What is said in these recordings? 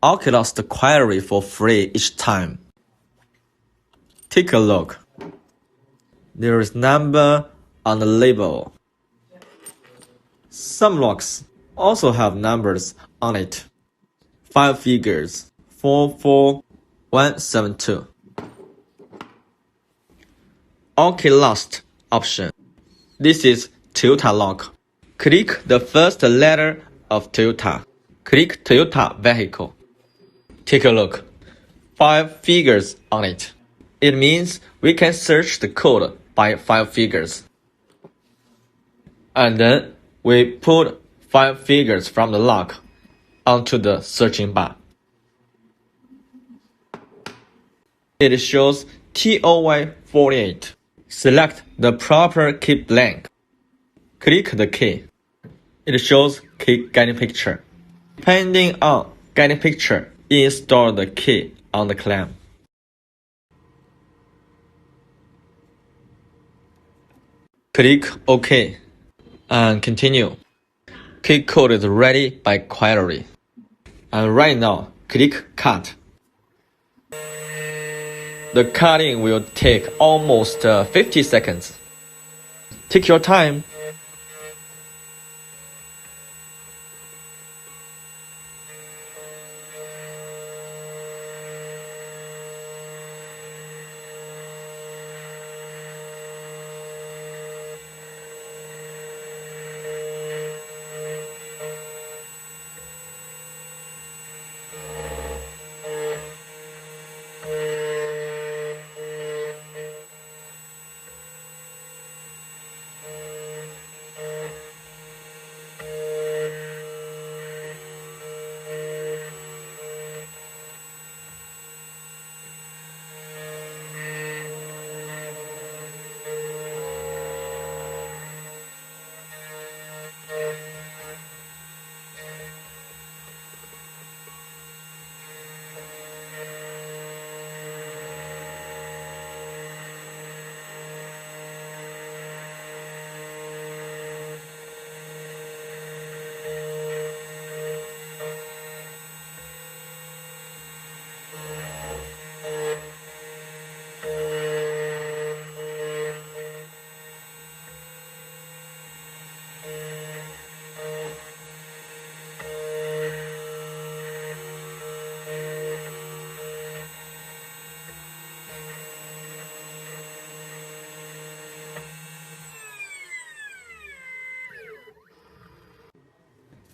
Oculus query for free each time. Take a look. There is number on the label. Some locks also have numbers on it. 5 figures, 44172. Oculus option. This is Toyota lock. Click the first letter of Toyota. Click Toyota vehicle. Take a look. 5 figures on it. It means we can search the code by 5 figures. And then we put 5 figures from the lock onto the searching bar. It shows TOY48. Select the proper key blank. Click the key. It shows key getting picture. Depending on getting picture, install the key on the clamp. Click OK and continue. Key code is ready by query. And right now, click Cut. The cutting will take almost 50 seconds. Take your time.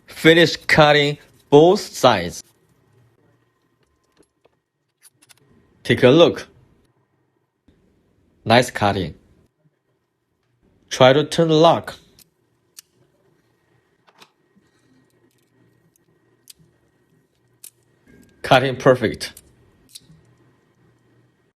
Finish cutting both sides. Take a look. Nice cutting. Try to turn the lock. Cutting perfect.